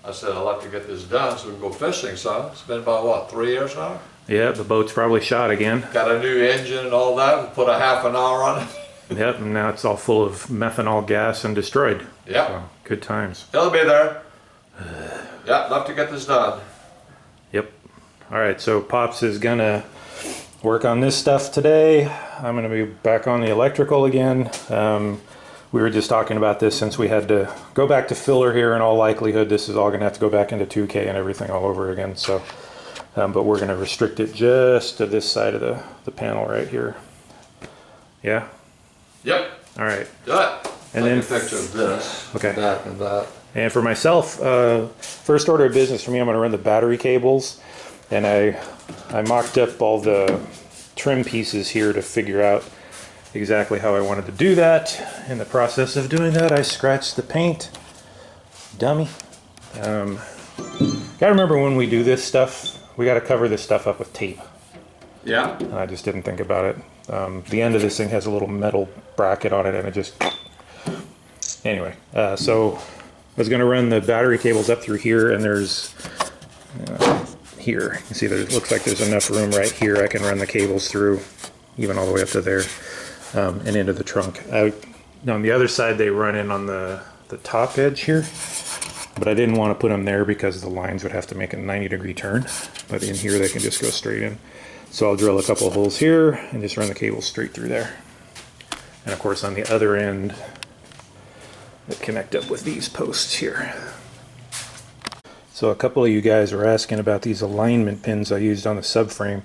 I said, I'd like to get this done so we can go fishing, son. It's been about, what, 3 years now? Yeah, the boat's probably shot again. Got a new engine and all that. We put a half an hour on it. Yep, and now it's all full of methanol gas and destroyed. Yeah. So, good times. He'll be there. Yeah, love to get this done. Yep. All right, so Pops is gonna work on this stuff today. I'm gonna be back on the electrical again. We were just talking about this since we had to go back to filler here. In all likelihood, this is all gonna have to go back into 2K and everything all over again. So, but we're gonna restrict it just to this side of the panel right here. Yeah. Yep. All right. Do it. And Take then a picture of this. Okay. That and that. And for myself, first order of business for me, I'm going to run the battery cables, and I mocked up all the trim pieces here to figure out exactly how I wanted to do that. In the process of doing that, I scratched the paint. Dummy. Gotta remember when we do this stuff, we got to cover this stuff up with tape. Yeah. And I just didn't think about it. The end of this thing has a little metal bracket on it, and it just... Anyway, so I was going to run the battery cables up through here, and there's here. You see, there looks like there's enough room right here. I can run the cables through, even all the way up to there, and into the trunk. On the other side, they run in on the top edge here, but I didn't want to put them there because the lines would have to make a 90-degree turn. But in here, they can just go straight in. So I'll drill a couple of holes here and just run the cables straight through there. And of course, on the other end, that connect up with these posts here. So a couple of you guys were asking about these alignment pins I used on the subframe.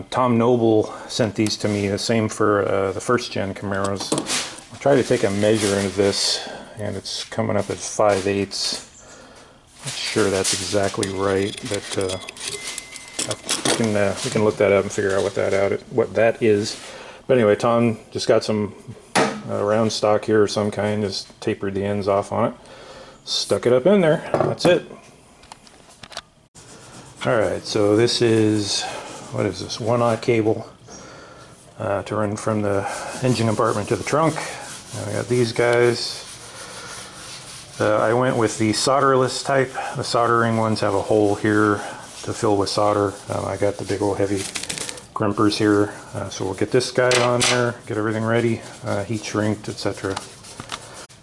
Tom Noble sent these to me, the same for the first gen Camaros. I tried to take a measure into this, and it's coming up at 5/8. Not sure that's exactly right, but we can look that up and figure out what that is. But anyway, Tom just got some round stock here of some kind, just tapered the ends off on it, stuck it up in there. That's it. All right, so this is, what is this, 1/0 cable to run from the engine compartment to the trunk. And I got these guys. I went with the solderless type. The soldering ones have a hole here to fill with solder. I got the big old heavy crimpers here, so we'll get this guy on there, get everything ready, heat shrinked, etc.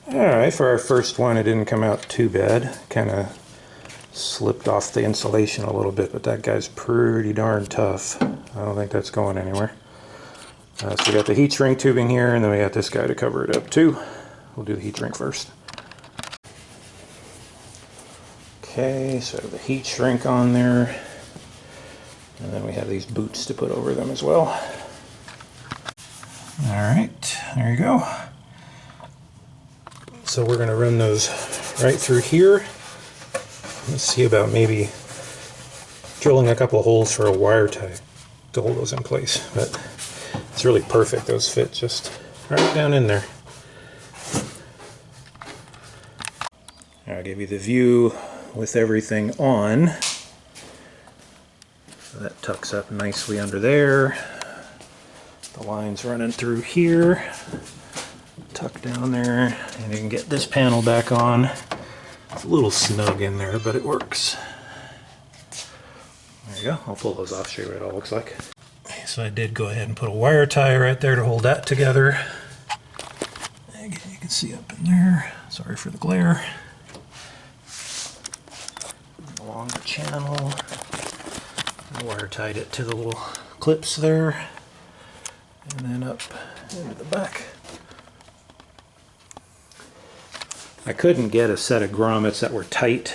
Alright, for our first one it didn't come out too bad. Kind of slipped off the insulation a little bit, but that guy's pretty darn tough. I don't think that's going anywhere. So we got the heat shrink tubing here, and then we got this guy to cover it up too. We'll do the heat shrink first. Okay, so the heat shrink on there. And then we have these boots to put over them as well. All right, there you go. So we're gonna run those right through here. Let's see about maybe drilling a couple of holes for a wire tie to hold those in place. But it's really perfect, those fit just right down in there. I'll give you the view with everything on. So that tucks up nicely under there. The line's running through here. Tuck down there, and you can get this panel back on. It's a little snug in there, but it works. There you go. I'll pull those off, show you what it all looks like. So I did go ahead and put a wire tie right there to hold that together. Again, you can see up in there. Sorry for the glare. Along the channel. Wire tied it to the little clips there, and then up into the back. I couldn't get a set of grommets that were tight,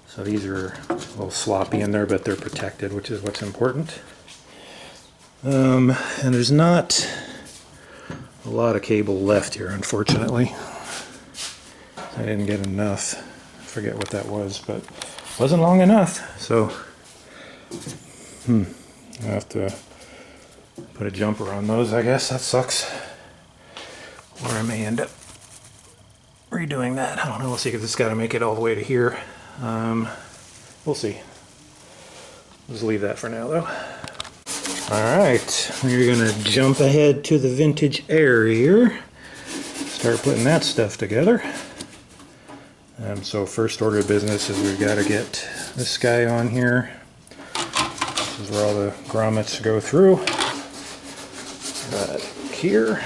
so these are a little sloppy in there, but they're protected, which is what's important. And there's not a lot of cable left here, unfortunately. I didn't get enough. I forget what that was, but it wasn't long enough, so I have to put a jumper on those, I guess. That sucks. Or I may end up redoing that. I don't know. We'll see, because it's got to make it all the way to here. We'll see. Just leave that for now, though. Alright, we're going to jump ahead to the vintage air here. Start putting that stuff together. So first order of business is we've got to get this guy on here. This is where all the grommets go through. Right here.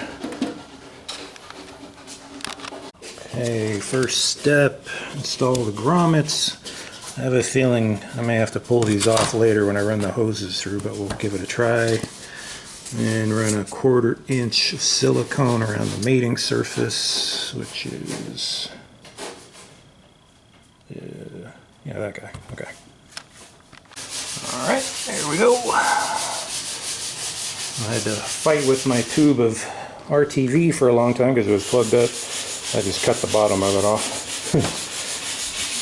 Okay, first step, install the grommets. I have a feeling I may have to pull these off later when I run the hoses through, but we'll give it a try. And run a 1/4 inch of silicone around the mating surface, which is, yeah, that guy. Okay. All right, there we go. I had to fight with my tube of RTV for a long time because it was plugged up. I just cut the bottom of it off.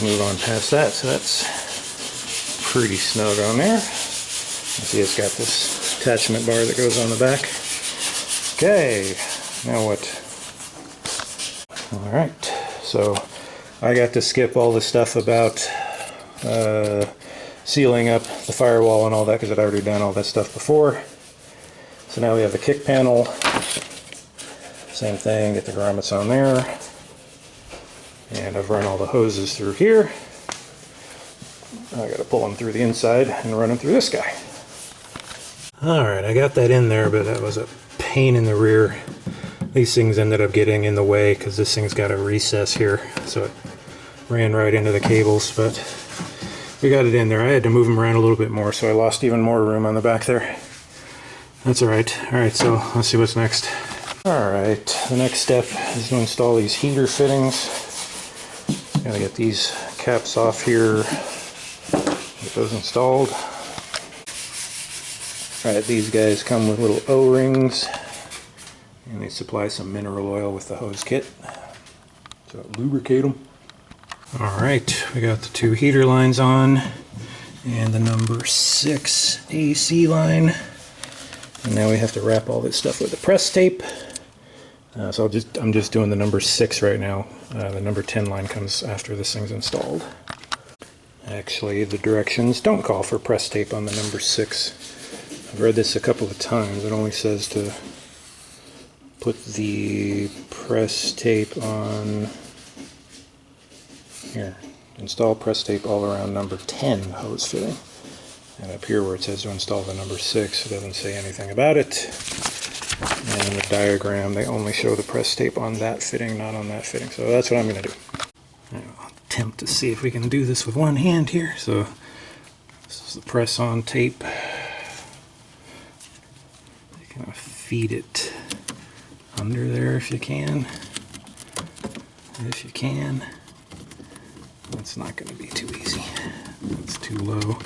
Move on past that, so that's pretty snug on there. See, it's got this attachment bar that goes on the back. Okay, now what? All right, so I got to skip all the stuff about sealing up the firewall and all that because I'd already done all that stuff before. So now we have the kick panel. Same thing, get the grommets on there. And I've run all the hoses through here. I gotta pull them through the inside and run them through this guy. Alright, I got that in there, but that was a pain in the rear. These things ended up getting in the way because this thing's got a recess here, so it ran right into the cables, but we got it in there. I had to move them around a little bit more, so I lost even more room on the back there. That's alright. Alright, so let's see what's next. Alright, the next step is to install these heater fittings. Gotta get these caps off here, get those installed. Alright, these guys come with little O-rings, and they supply some mineral oil with the hose kit, so lubricate them. Alright, we got the 2 heater lines on, and the number 6 AC line. And now we have to wrap all this stuff with the press tape. So I'm just doing the number 6 right now. The number 10 line comes after this thing's installed. Actually, the directions don't call for press tape on the number 6. I've read this a couple of times. It only says to put the press tape on here. Install press tape all around number 10 hose fitting. And up here where it says to install the number 6, it doesn't say anything about it. And in the diagram, they only show the press tape on that fitting, not on that fitting. So that's what I'm going to do. I'll attempt to see if we can do this with one hand here. So this is the press on tape. You can feed it under there if you can. If you can. It's not going to be too easy. It's too low.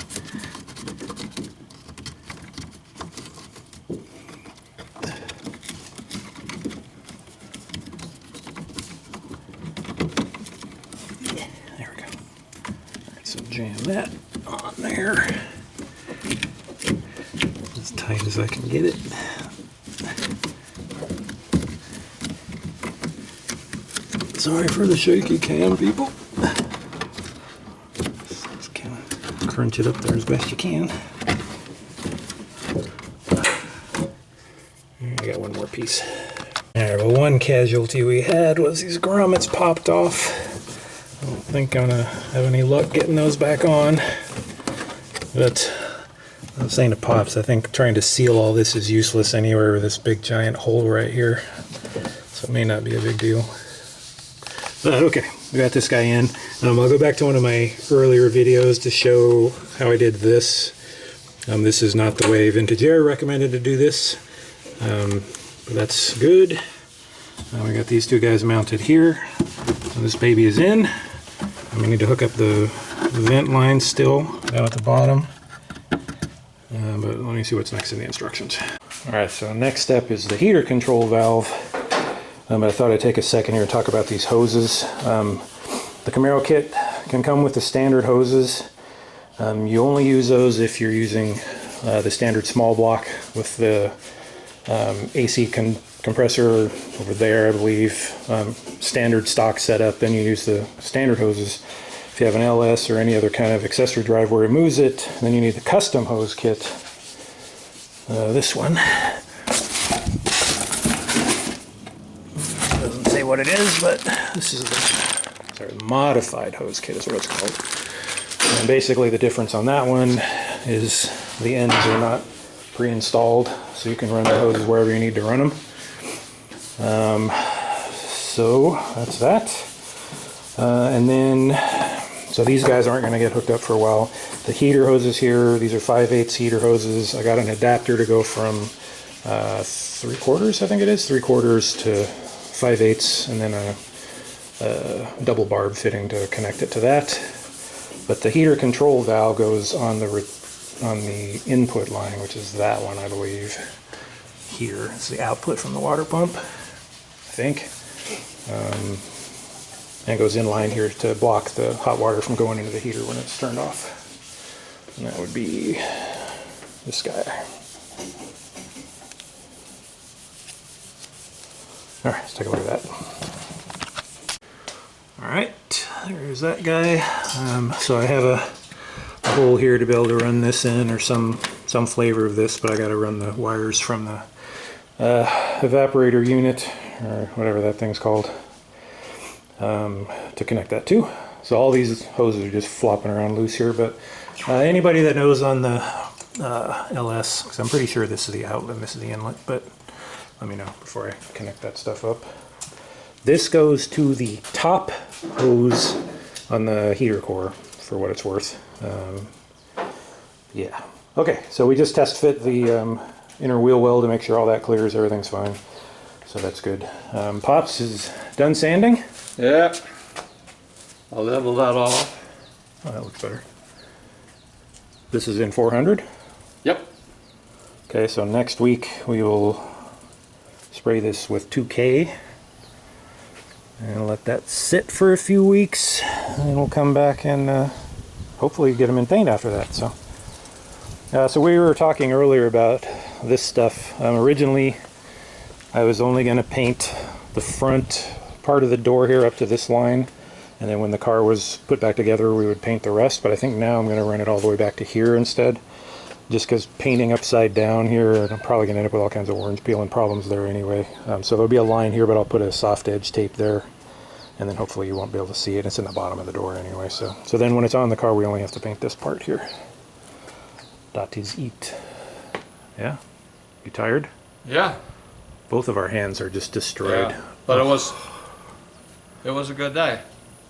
Jam that on there as tight as I can get it. Sorry for the shaky cam, people. Just kind of crunch it up there as best you can. I got one more piece. Alright, well, one casualty we had was these grommets popped off. I don't think I'm gonna have any luck getting those back on. But I was saying to Pops, I think trying to seal all this is useless anywhere with this big giant hole right here. So it may not be a big deal. But okay, we got this guy in. I'll go back to one of my earlier videos to show how I did this. This is not the way Vintage Air recommended to do this. But that's good. Now we got these 2 guys mounted here. So this baby is in. We need to hook up the vent line still down at the bottom. But let me see what's next in the instructions. Alright, so next step is the heater control valve. But I thought I'd take a second here and talk about these hoses. The Camaro kit can come with the standard hoses. You only use those if you're using the standard small block with the AC compressor over there, I believe. Standard stock setup, then you use the standard hoses. If you have an LS or any other kind of accessory drive where it moves it, then you need the custom hose kit. This one doesn't say what it is, but this is Sorry, modified hose kit is what it's called. And basically the difference on that one is the ends are not pre-installed, so you can run the hoses wherever you need to run them. So that's that. And then, so these guys aren't going to get hooked up for a while. The heater hoses here, these are 5/8 heater hoses. I got an adapter to go from 3/4, I think it is, 3/4 to 5/8, and then a double barb fitting to connect it to that. But the heater control valve goes on the input line, which is that one, I believe. Here, it's the output from the water pump, I think. And it goes in line here to block the hot water from going into the heater when it's turned off. And that would be this guy. All right, let's take a look at that. All right, there's that guy. So I have a hole here to be able to run this in, or some flavor of this, but I got to run the wires from the evaporator unit, or whatever that thing's called, to connect that to. So all these hoses are just flopping around loose here, but anybody that knows on the LS, because I'm pretty sure this is the outlet and this is the inlet, but let me know before I connect that stuff up. This goes to the top hose on the heater core, for what it's worth. Yeah. Okay, so we just test fit the inner wheel well to make sure all that clears, everything's fine. So that's good. Pops is done sanding. Yeah. I'll level that off. Oh, that looks better. This is in 400. Yep. Okay, so next week we will spray this with 2K and let that sit for a few weeks, and we'll come back and hopefully get them in paint after that. So we were talking earlier about this stuff. Originally I was only going to paint the front part of the door here up to this line, and then when the car was put back together we would paint the rest, but I think now I'm going to run it all the way back to here instead, just because painting upside down here, I'm probably going to end up with all kinds of orange peeling problems there anyway. So there'll be a line here, but I'll put a soft edge tape there, and then hopefully you won't be able to see it. It's in the bottom of the door anyway, so then when it's on the car we only have to paint this part here. Dat is it. Yeah? You tired? Yeah. Both of our hands are just destroyed. Yeah. But it was a good day.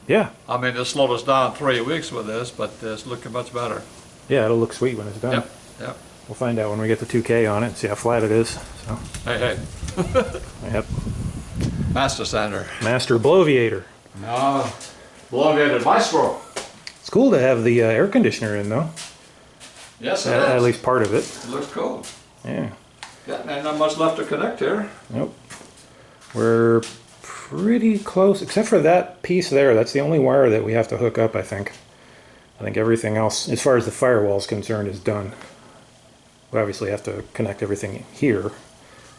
Yeah. I mean, it slowed us down 3 weeks with this, but it's looking much better. Yeah, it'll look sweet when it's done. Yep. Yep. We'll find out when we get the 2K on it and see how flat it is. So. Hey. Yep. Master sander. Master Bloviator. No. Bloviated Maestro. It's cool to have the air conditioner in though. Yes, it At is. least part of it. It looks cool. Yeah. Yeah, and not much left to connect here. Nope. We're pretty close, except for that piece there. That's the only wire that we have to hook up, I think. I think everything else, as far as the firewall is concerned, is done. We obviously have to connect everything here,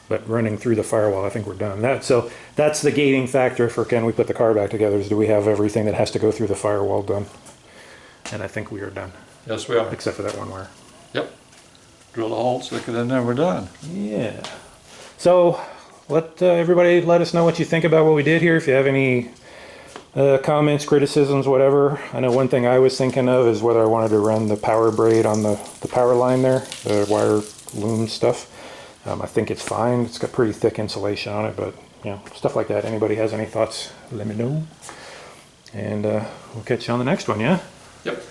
but running through the firewall, I think we're done. So that's the gating factor for can we put the car back together, is do we have everything that has to go through the firewall done? And I think we are done, Yes, we are. except for that one wire. Yep. Drill a hole, stick it in there, we're done. Yeah. So let everybody let us know what you think about what we did here. If you have any comments, criticisms, whatever. I know one thing I was thinking of is whether I wanted to run the power braid on the power line there, the wire loom stuff. I think it's fine. It's got pretty thick insulation on it, but you know, stuff like that. Anybody has any thoughts, let me know. And we'll catch you on the next one, yeah? Yep.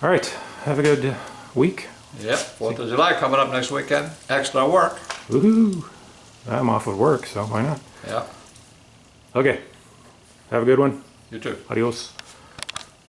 All right. Have a good week. Yep. 4th of July coming up next weekend. Extra work. Woohoo! I'm off of work, so why not? Yeah. Okay. Have a good one. You too. Adios.